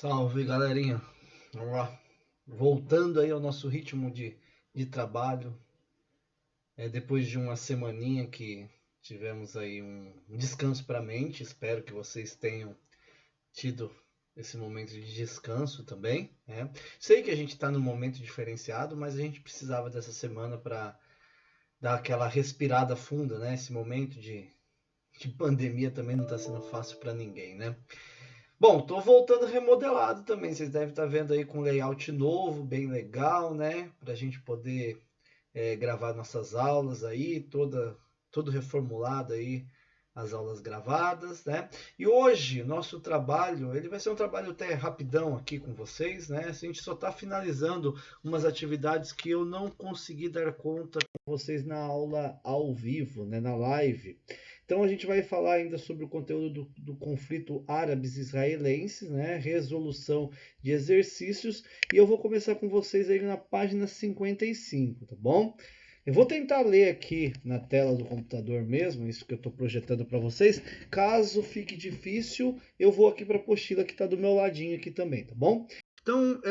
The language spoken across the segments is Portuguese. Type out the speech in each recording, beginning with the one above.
Salve, galerinha. Vamos lá. Voltando aí ao nosso ritmo de trabalho. Depois de uma semaninha que tivemos aí um descanso para a mente. Espero que vocês tenham tido esse momento de descanso também, né? Sei que a gente está num momento diferenciado, mas a gente precisava dessa semana para dar aquela respirada funda, né? Esse momento de pandemia também não está sendo fácil para ninguém, né? Bom, tô voltando remodelado também. Vocês devem estar vendo aí com layout novo, bem legal, né? Para a gente poder gravar nossas aulas aí, todo reformulado aí, as aulas gravadas, né? E hoje, nosso trabalho, ele vai ser um trabalho até rapidão aqui com vocês, né? A gente só está finalizando umas atividades que eu não consegui dar conta com vocês na aula ao vivo, né? Na live. Então a gente vai falar ainda sobre o conteúdo do conflito árabes-israelenses, né? Resolução de exercícios, e eu vou começar com vocês aí na página 55, tá bom? Eu vou tentar ler aqui na tela do computador mesmo, isso que eu estou projetando para vocês. Caso fique difícil, eu vou aqui para a apostila que está do meu ladinho aqui também, tá bom? Então,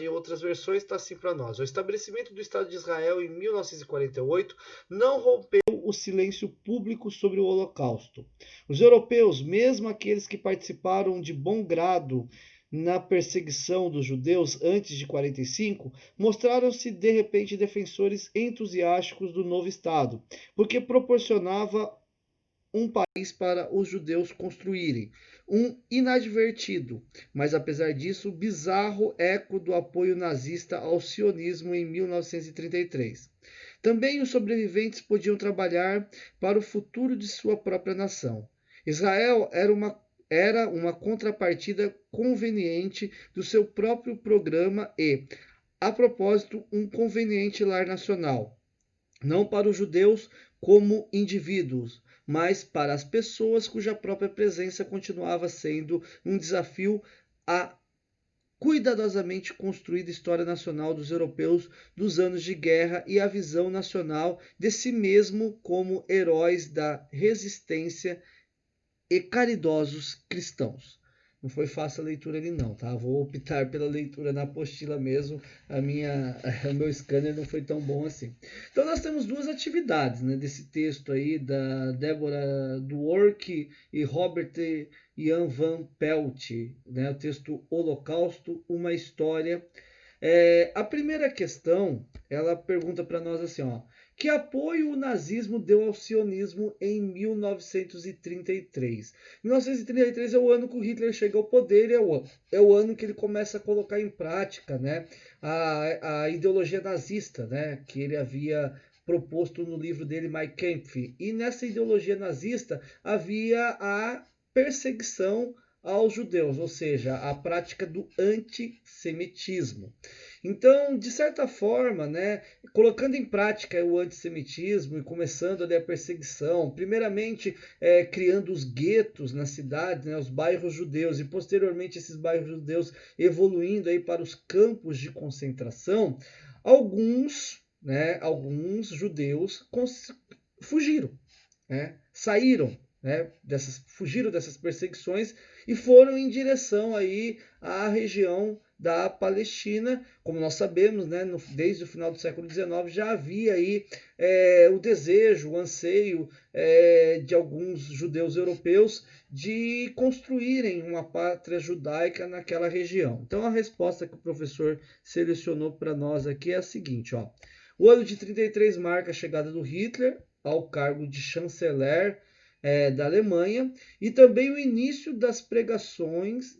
em outras versões está assim para nós. O estabelecimento do Estado de Israel em 1948 não rompeu o silêncio público sobre o Holocausto. Os europeus, mesmo aqueles que participaram de bom grado na perseguição dos judeus antes de 45, mostraram-se de repente defensores entusiásticos do novo Estado, porque proporcionava um país para os judeus construírem, um inadvertido, mas apesar disso, bizarro eco do apoio nazista ao sionismo em 1933. Também os sobreviventes podiam trabalhar para o futuro de sua própria nação. Israel era uma contrapartida conveniente do seu próprio programa e, a propósito, um conveniente lar nacional, não para os judeus como indivíduos, mas para as pessoas cuja própria presença continuava sendo um desafio à cuidadosamente construída história nacional dos europeus dos anos de guerra e a visão nacional de si mesmo como heróis da resistência e caridosos cristãos. Não foi fácil a leitura ali não, tá? Vou optar pela leitura na apostila mesmo. O meu scanner não foi tão bom assim. Então nós temos duas atividades, né, desse texto aí da Débora Dwork e Robert Ian Van Pelt, né, o texto Holocausto, uma história. A primeira questão, ela pergunta para nós assim, ó: que apoio o nazismo deu ao sionismo em 1933? 1933 é o ano que o Hitler chega ao poder, é o ano que ele começa a colocar em prática, né, a ideologia nazista, né, que ele havia proposto no livro dele Mein Kampf. E nessa ideologia nazista havia a perseguição aos judeus, ou seja, a prática do antissemitismo. Então, de certa forma, né, colocando em prática o antissemitismo e começando ali a perseguição, primeiramente criando os guetos na cidade, né, os bairros judeus, e posteriormente esses bairros judeus evoluindo aí para os campos de concentração, alguns judeus fugiram, né, saíram, né, fugiram dessas perseguições e foram em direção aí à região da Palestina. Como nós sabemos, né, desde o final do século XIX já havia aí o desejo, o anseio de alguns judeus europeus de construírem uma pátria judaica naquela região. Então a resposta que o professor selecionou para nós aqui é a seguinte, ó: o ano de 33 marca a chegada do Hitler ao cargo de chanceler da Alemanha e também o início das pregações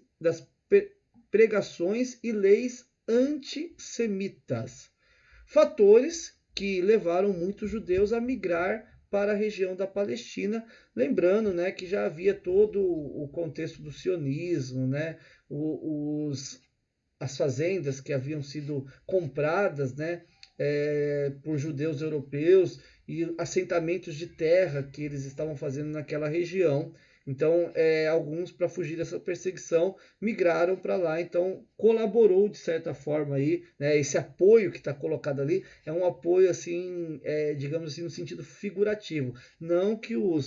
e leis antissemitas, fatores que levaram muitos judeus a migrar para a região da Palestina, lembrando, né, que já havia todo o contexto do sionismo, né, as fazendas que haviam sido compradas, né, por judeus europeus e assentamentos de terra que eles estavam fazendo naquela região. Então, alguns, para fugir dessa perseguição, migraram para lá. Então, colaborou de certa forma aí, né? Esse apoio que está colocado ali é um apoio, assim, digamos assim, no sentido figurativo. Não que o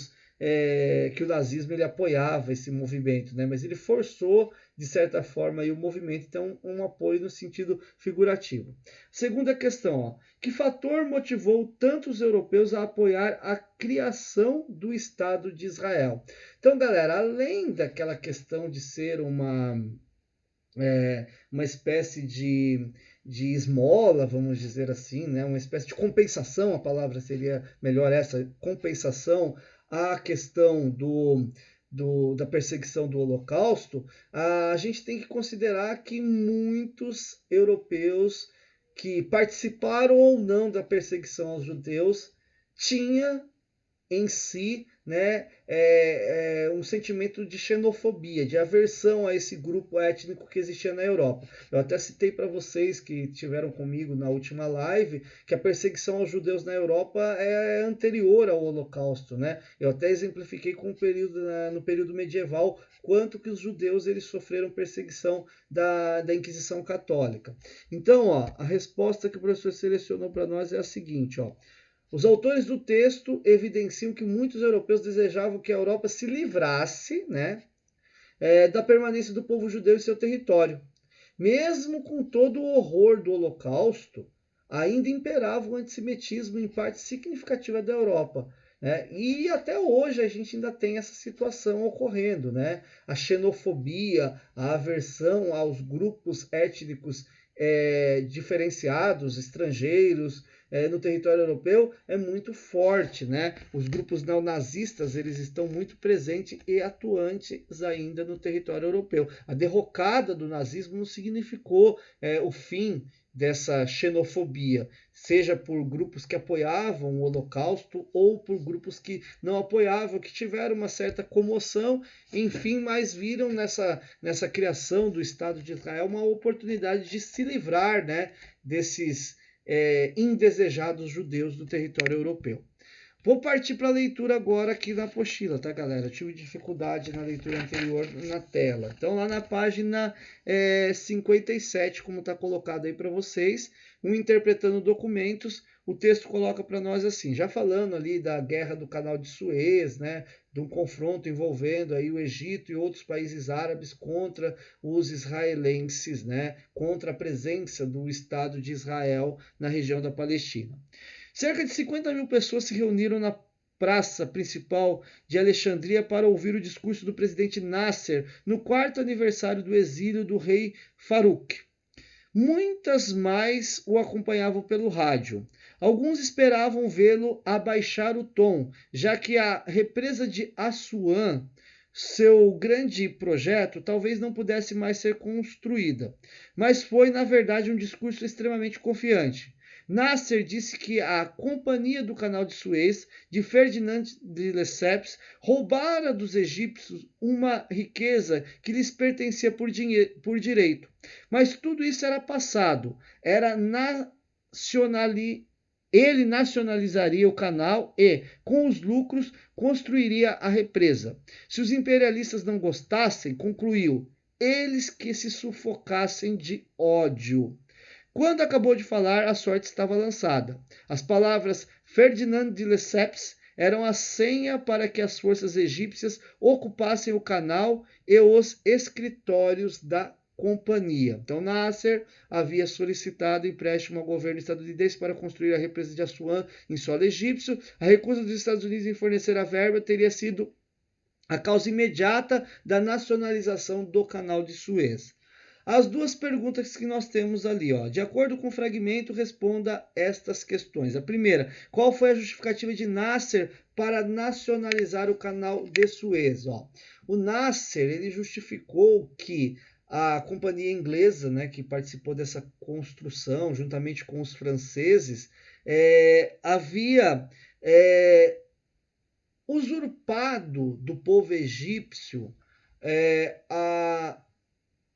nazismo ele apoiava esse movimento, né? Mas ele forçou, de certa forma, aí, o movimento. Então, um apoio no sentido figurativo. Segunda questão, ó, que fator motivou tantos europeus a apoiar a criação do Estado de Israel? Então, galera, além daquela questão de ser uma espécie de esmola, vamos dizer assim, né? Uma espécie de compensação, a palavra seria melhor essa, compensação à questão da perseguição do Holocausto, a gente tem que considerar que muitos europeus que participaram ou não da perseguição aos judeus tinha em si, né, um sentimento de xenofobia, de aversão a esse grupo étnico que existia na Europa. Eu até citei para vocês que estiveram comigo na última live que a perseguição aos judeus na Europa é anterior ao Holocausto, né? Eu até exemplifiquei com no período medieval quanto que os judeus eles sofreram perseguição da Inquisição Católica. Então, ó, a resposta que o professor selecionou para nós é a seguinte, ó. Os autores do texto evidenciam que muitos europeus desejavam que a Europa se livrasse, né, da permanência do povo judeu em seu território. Mesmo com todo o horror do Holocausto, ainda imperava o antissemitismo em parte significativa da Europa. Né? E até hoje a gente ainda tem essa situação ocorrendo. Né? A xenofobia, a aversão aos grupos étnicos diferenciados, estrangeiros, no território europeu é muito forte, né? Os grupos neonazistas eles estão muito presentes e atuantes ainda no território europeu. A derrocada do nazismo não significou o fim dessa xenofobia, seja por grupos que apoiavam o Holocausto ou por grupos que não apoiavam, que tiveram uma certa comoção, enfim, mas viram nessa criação do Estado de Israel uma oportunidade de se livrar, né, desses indesejados judeus do território europeu. Vou partir para a leitura agora aqui na apostila, tá, galera? Eu tive dificuldade na leitura anterior na tela. Então, lá na página 57, como está colocado aí para vocês, Interpretando Documentos, o texto coloca para nós assim, já falando ali da guerra do Canal de Suez, né, de um confronto envolvendo aí o Egito e outros países árabes contra os israelenses, né, contra a presença do Estado de Israel na região da Palestina. Cerca de 50 mil pessoas se reuniram na praça principal de Alexandria para ouvir o discurso do presidente Nasser no 4º aniversário do exílio do rei Farouk. Muitas mais o acompanhavam pelo rádio. Alguns esperavam vê-lo abaixar o tom, já que a represa de Assuã, seu grande projeto, talvez não pudesse mais ser construída. Mas foi, na verdade, um discurso extremamente confiante. Nasser disse que a Companhia do Canal de Suez, de Ferdinand de Lesseps, roubara dos egípcios uma riqueza que lhes pertencia por direito. Mas tudo isso era passado. Ele nacionalizaria o canal e, com os lucros, construiria a represa. Se os imperialistas não gostassem, concluiu, eles que se sufocassem de ódio. Quando acabou de falar, a sorte estava lançada. As palavras Ferdinand de Lesseps eram a senha para que as forças egípcias ocupassem o canal e os escritórios da companhia. Então, Nasser havia solicitado empréstimo ao governo estadunidense para construir a represa de Assuã em solo egípcio. A recusa dos Estados Unidos em fornecer a verba teria sido a causa imediata da nacionalização do canal de Suez. As duas perguntas que nós temos ali, ó, de acordo com o fragmento, responda estas questões. A primeira, qual foi a justificativa de Nasser para nacionalizar o canal de Suez? Ó, o Nasser ele justificou que a companhia inglesa, né, que participou dessa construção, juntamente com os franceses, havia usurpado do povo egípcio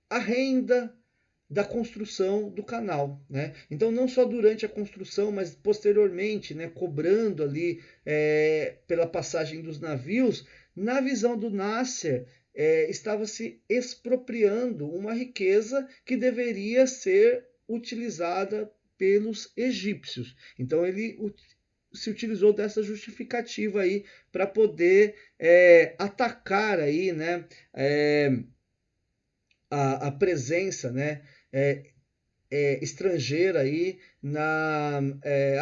a renda da construção do canal, né? Então não só durante a construção, mas posteriormente, né, cobrando ali pela passagem dos navios, na visão do Nasser, estava se expropriando uma riqueza que deveria ser utilizada pelos egípcios. Então ele se utilizou dessa justificativa aí para poder atacar aí, né, a presença, né, estrangeira aí na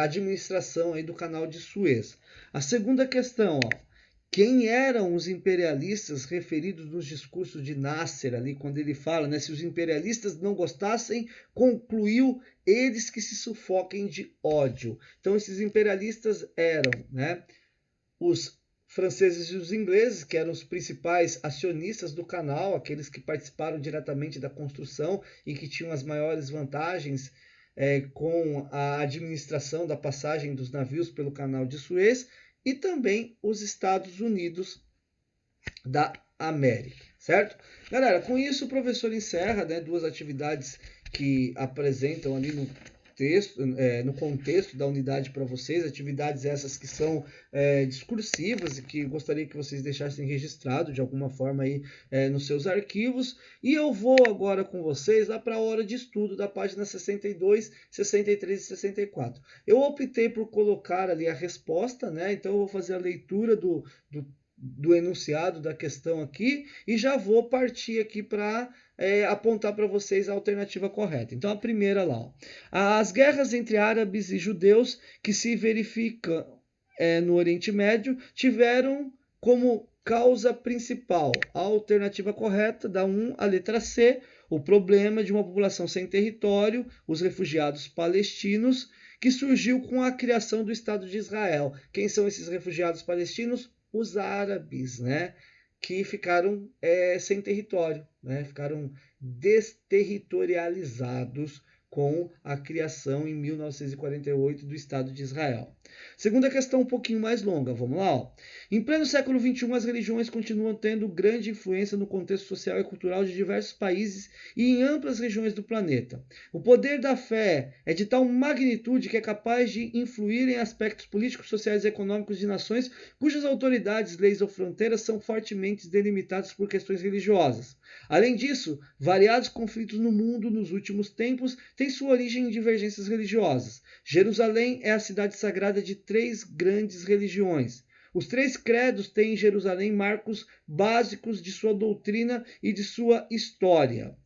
administração aí do canal de Suez. A segunda questão, ó, quem eram os imperialistas referidos nos discursos de Nasser ali, quando ele fala, né, se os imperialistas não gostassem, concluiu eles que se sufoquem de ódio. Então esses imperialistas eram, né, os franceses e os ingleses, que eram os principais acionistas do canal, aqueles que participaram diretamente da construção e que tinham as maiores vantagens com a administração da passagem dos navios pelo canal de Suez, e também os Estados Unidos da América, certo? Galera, com isso o professor encerra, né, duas atividades que apresentam ali no texto, no contexto da unidade para vocês, atividades essas que são discursivas e que gostaria que vocês deixassem registrado de alguma forma aí nos seus arquivos. E eu vou agora com vocês lá para a hora de estudo da página 62, 63 e 64. Eu optei por colocar ali a resposta, né? Então eu vou fazer a leitura do enunciado da questão aqui e já vou partir aqui para apontar para vocês a alternativa correta. Então a primeira lá, ó. As guerras entre árabes e judeus que se verificam no Oriente Médio tiveram como causa principal a alternativa correta da 1, a letra C, o problema de uma população sem território, os refugiados palestinos, que surgiu com a criação do Estado de Israel. Quem são esses refugiados palestinos? Os árabes, né, que ficaram sem território, né, ficaram desterritorializados com a criação em 1948 do Estado de Israel. Segunda questão um pouquinho mais longa, vamos lá. Ó. Em pleno século XXI, as religiões continuam tendo grande influência no contexto social e cultural de diversos países e em amplas regiões do planeta. O poder da fé é de tal magnitude que é capaz de influir em aspectos políticos, sociais e econômicos de nações cujas autoridades, leis ou fronteiras são fortemente delimitadas por questões religiosas. Além disso, variados conflitos no mundo nos últimos tempos têm sua origem em divergências religiosas. Jerusalém é a cidade sagrada de 3 grandes religiões. Os 3 credos têm em Jerusalém marcos básicos de sua doutrina e de sua história.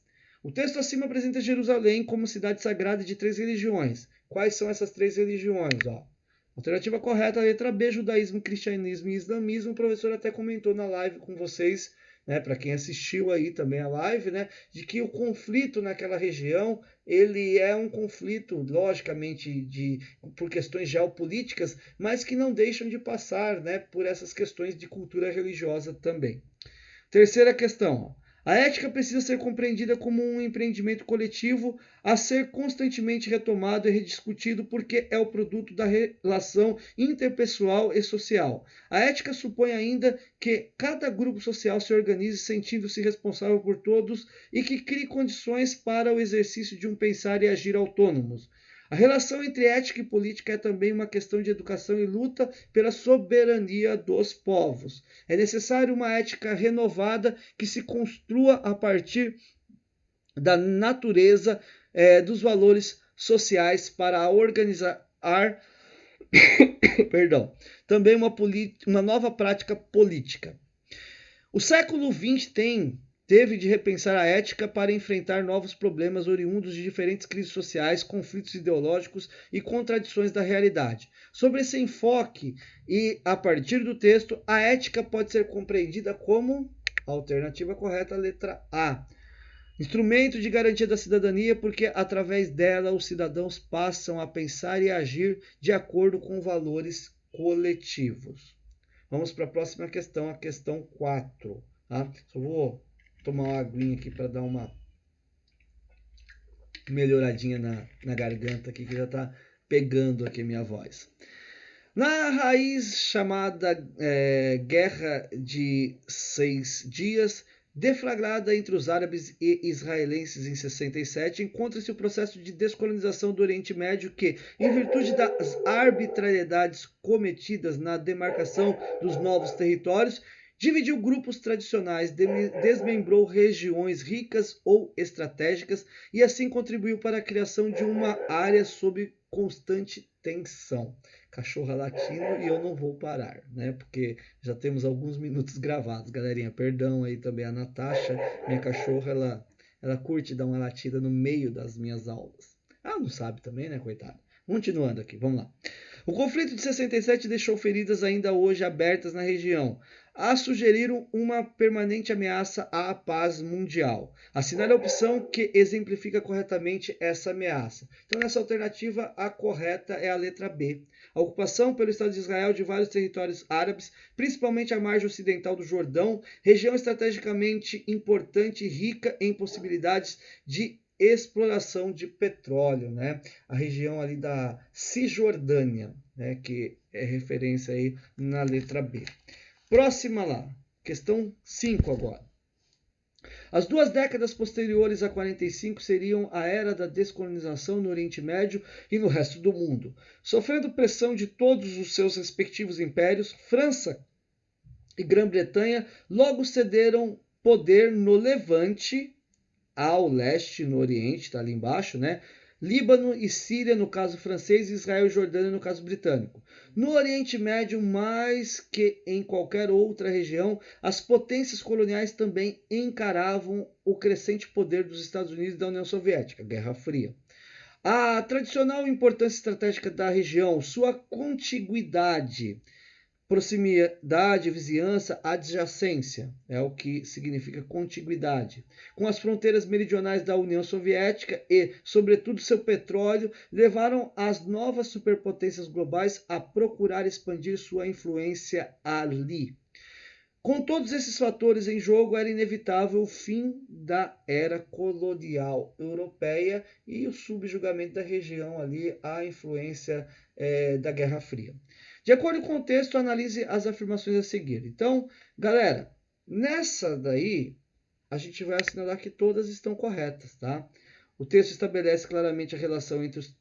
O texto acima apresenta Jerusalém como cidade sagrada de 3 religiões. Quais são essas 3 religiões? Ó. Alternativa correta, letra B, judaísmo, cristianismo e islamismo. O professor até comentou na live com vocês, né, para quem assistiu aí também a live, né, de que o conflito naquela região, ele é um conflito, logicamente, por questões geopolíticas, mas que não deixam de passar, né, por essas questões de cultura religiosa também. Terceira questão. A ética precisa ser compreendida como um empreendimento coletivo a ser constantemente retomado e rediscutido porque é o produto da relação interpessoal e social. A ética supõe ainda que cada grupo social se organize sentindo-se responsável por todos e que crie condições para o exercício de um pensar e agir autônomos. A relação entre ética e política é também uma questão de educação e luta pela soberania dos povos. É necessário uma ética renovada que se construa a partir da natureza dos valores sociais para organizar também uma nova prática política. O século XX teve de repensar a ética para enfrentar novos problemas oriundos de diferentes crises sociais, conflitos ideológicos e contradições da realidade. Sobre esse enfoque e a partir do texto, a ética pode ser compreendida como a alternativa correta, letra A. Instrumento de garantia da cidadania, porque através dela os cidadãos passam a pensar e agir de acordo com valores coletivos. Vamos para a próxima questão, a questão 4. Tá? Só vou tomar uma aguinha aqui para dar uma melhoradinha na garganta aqui, que já está pegando aqui a minha voz. Na raiz chamada Guerra de 6 Dias, deflagrada entre os árabes e israelenses em 67, encontra-se o processo de descolonização do Oriente Médio que, em virtude das arbitrariedades cometidas na demarcação dos novos territórios, dividiu grupos tradicionais, desmembrou regiões ricas ou estratégicas e assim contribuiu para a criação de uma área sob constante tensão. Cachorra latindo e eu não vou parar, né? Porque já temos alguns minutos gravados, galerinha. Perdão aí também a Natasha, minha cachorra, Ela curte dar uma latida no meio das minhas aulas. Ela não sabe também, né, coitada? Continuando aqui, vamos lá. O conflito de 67 deixou feridas ainda hoje abertas na região, a sugerir uma permanente ameaça à paz mundial. Assinale a opção que exemplifica corretamente essa ameaça. Então, nessa alternativa, a correta é a letra B. A ocupação pelo Estado de Israel de vários territórios árabes, principalmente a margem ocidental do Jordão, região estrategicamente importante e rica em possibilidades de exploração de petróleo, né? A região ali da Cisjordânia, né? Que é referência aí na letra B. Próxima lá, questão 5 agora. As 2 décadas posteriores a 45 seriam a era da descolonização no Oriente Médio e no resto do mundo. Sofrendo pressão de todos os seus respectivos impérios, França e Grã-Bretanha logo cederam poder no Levante, ao leste, no Oriente, está ali embaixo, né? Líbano e Síria, no caso francês, e Israel e Jordânia, no caso britânico. No Oriente Médio, mais que em qualquer outra região, as potências coloniais também encaravam o crescente poder dos Estados Unidos e da União Soviética, Guerra Fria. A tradicional importância estratégica da região, sua contiguidade, proximidade, vizinhança, adjacência, é o que significa contiguidade, com as fronteiras meridionais da União Soviética e, sobretudo, seu petróleo, levaram as novas superpotências globais a procurar expandir sua influência ali. Com todos esses fatores em jogo, era inevitável o fim da era colonial europeia e o subjugamento da região ali à influência da Guerra Fria. De acordo com o texto, analise as afirmações a seguir. Então, galera, nessa daí, a gente vai assinalar que todas estão corretas, tá? O texto estabelece claramente a relação entre os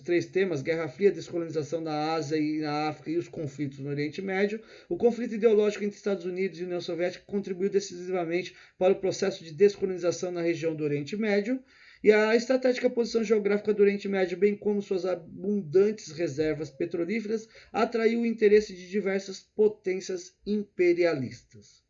3 temas, Guerra Fria, descolonização na Ásia e na África e os conflitos no Oriente Médio. O conflito ideológico entre Estados Unidos e União Soviética contribuiu decisivamente para o processo de descolonização na região do Oriente Médio. E a estratégica posição geográfica do Oriente Médio, bem como suas abundantes reservas petrolíferas, atraiu o interesse de diversas potências imperialistas.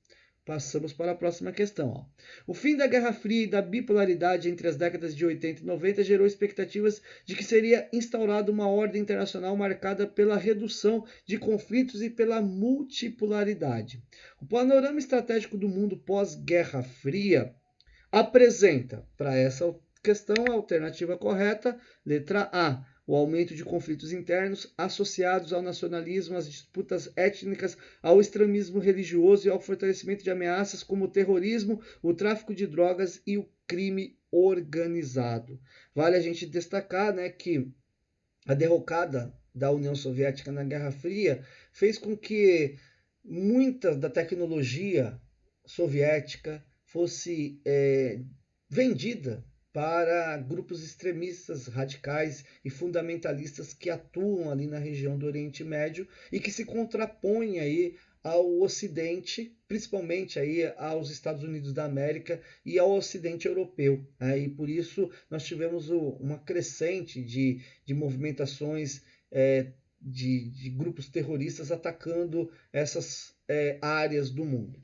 Passamos para a próxima questão. Ó. O fim da Guerra Fria e da bipolaridade entre as décadas de 80 e 90 gerou expectativas de que seria instaurada uma ordem internacional marcada pela redução de conflitos e pela multipolaridade. O panorama estratégico do mundo pós-Guerra Fria apresenta, para essa questão, a alternativa correta, letra A, o aumento de conflitos internos associados ao nacionalismo, às disputas étnicas, ao extremismo religioso e ao fortalecimento de ameaças como o terrorismo, o tráfico de drogas e o crime organizado. Vale a gente destacar, né, que a derrocada da União Soviética na Guerra Fria fez com que muita da tecnologia soviética fosse vendida para grupos extremistas, radicais e fundamentalistas que atuam ali na região do Oriente Médio e que se contrapõem aí ao Ocidente, principalmente aí aos Estados Unidos da América e ao Ocidente europeu. E por isso nós tivemos uma crescente de movimentações de grupos terroristas atacando essas áreas do mundo.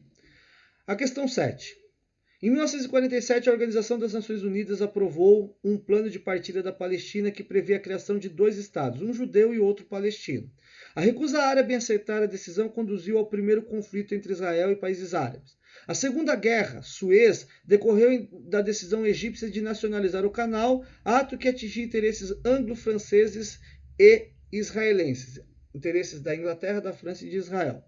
A questão 7. Em 1947, a Organização das Nações Unidas aprovou um plano de partilha da Palestina que prevê a criação de 2 estados, um judeu e outro palestino. A recusa árabe em aceitar a decisão conduziu ao primeiro conflito entre Israel e países árabes. A Segunda Guerra, Suez, decorreu da decisão egípcia de nacionalizar o canal, ato que atingiu interesses anglo-franceses e israelenses, interesses da Inglaterra, da França e de Israel.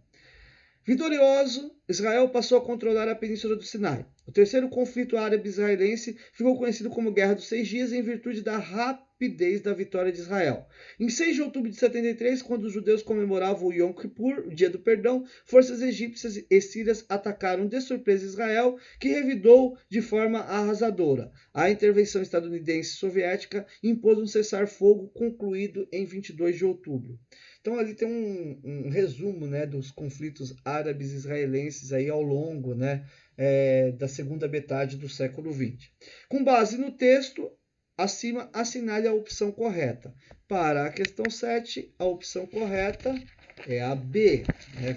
Vitorioso, Israel passou a controlar a Península do Sinai. O terceiro conflito árabe-israelense ficou conhecido como Guerra dos 6 Dias em virtude da rapidez da vitória de Israel. Em 6 de outubro de 73, quando os judeus comemoravam o Yom Kippur, o Dia do Perdão, forças egípcias e sírias atacaram de surpresa Israel, que revidou de forma arrasadora. A intervenção estadunidense e soviética impôs um cessar-fogo concluído em 22 de outubro. Então ali tem um resumo, né, dos conflitos árabes israelenses aí ao longo, né, da segunda metade do século XX. Com base no texto, acima assinale a opção correta. Para a questão 7, a opção correta é a B.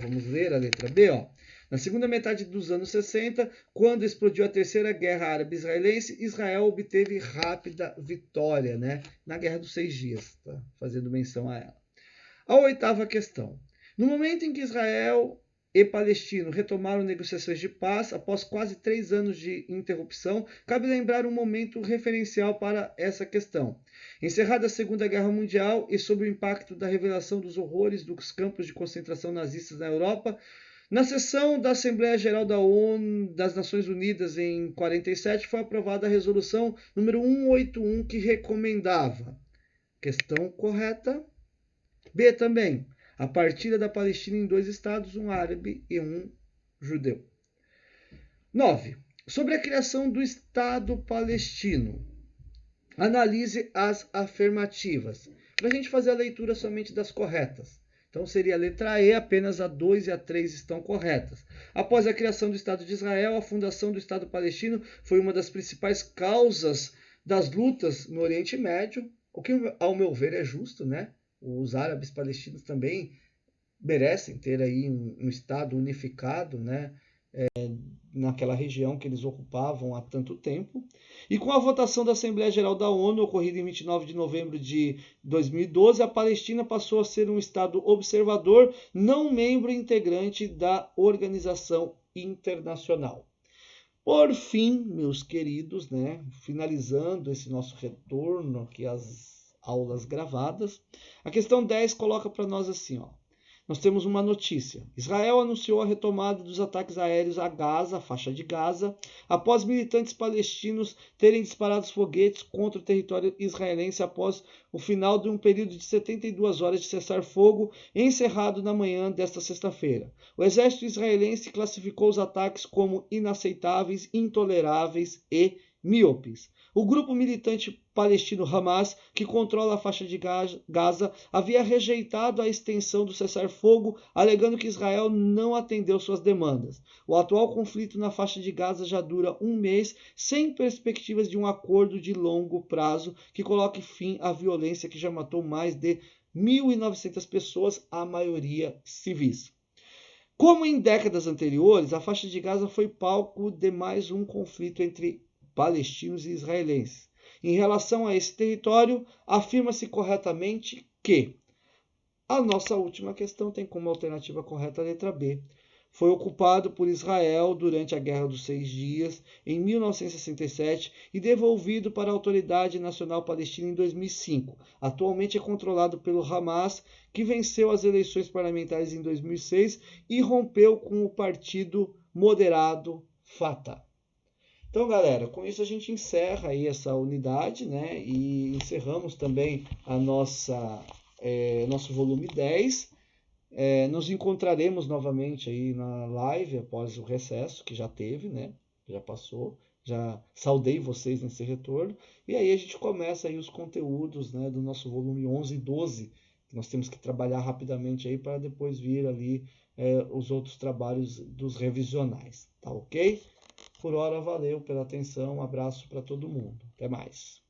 Vamos ler a letra B. Ó. Na segunda metade dos anos 60, quando explodiu a Terceira Guerra Árabe-Israelense, Israel obteve rápida vitória, né, na Guerra dos 6 Dias, tá? Fazendo menção a ela. A oitava questão. No momento em que Israel e Palestina retomaram negociações de paz após quase 3 anos de interrupção, cabe lembrar um momento referencial para essa questão. Encerrada a Segunda Guerra Mundial e sob o impacto da revelação dos horrores dos campos de concentração nazistas na Europa, na sessão da Assembleia Geral da ONU, das Nações Unidas em 47, foi aprovada a resolução número 181 que recomendava, questão correta, B também, a partilha da Palestina em 2 estados, um árabe e um judeu. 9. Sobre a criação do Estado palestino. Analise as afirmativas. Para a gente fazer a leitura somente das corretas. Então seria a letra E, apenas a 2 e a 3 estão corretas. Após a criação do Estado de Israel, a fundação do Estado palestino foi uma das principais causas das lutas no Oriente Médio, o que, ao meu ver, é justo, né? Os árabes palestinos também merecem ter aí um Estado unificado, né, naquela região que eles ocupavam há tanto tempo. E com a votação da Assembleia Geral da ONU, ocorrida em 29 de novembro de 2012, a Palestina passou a ser um Estado observador, não membro integrante da organização internacional. Por fim, meus queridos, né, finalizando esse nosso retorno aqui às aulas gravadas, a questão 10 coloca para nós assim, ó. Nós temos uma notícia. Israel anunciou a retomada dos ataques aéreos a Gaza, a faixa de Gaza, após militantes palestinos terem disparado foguetes contra o território israelense após o final de um período de 72 horas de cessar-fogo encerrado na manhã desta sexta-feira. O exército israelense classificou os ataques como inaceitáveis, intoleráveis e míopes. O grupo militante palestino Hamas, que controla a faixa de Gaza, havia rejeitado a extensão do cessar-fogo, alegando que Israel não atendeu suas demandas. O atual conflito na faixa de Gaza já dura um mês, sem perspectivas de um acordo de longo prazo que coloque fim à violência que já matou mais de 1.900 pessoas, a maioria civis. Como em décadas anteriores, a faixa de Gaza foi palco de mais um conflito entre palestinos e israelenses. Em relação a esse território, afirma-se corretamente que a nossa última questão tem como alternativa correta a letra B. Foi ocupado por Israel durante a Guerra dos 6 Dias, em 1967, e devolvido para a Autoridade Nacional Palestina em 2005. Atualmente é controlado pelo Hamas, que venceu as eleições parlamentares em 2006 e rompeu com o partido moderado Fatah. Então, galera, com isso a gente encerra aí essa unidade, né? E encerramos também a nosso volume 10. Nos encontraremos novamente aí na live após o recesso, que já teve, né? Já passou. Já saudei vocês nesse retorno. E aí a gente começa aí os conteúdos, né, do nosso volume 11 e 12, que nós temos que trabalhar rapidamente aí para depois vir ali os outros trabalhos dos revisionais, tá ok? Por hora, valeu pela atenção, um abraço para todo mundo. Até mais.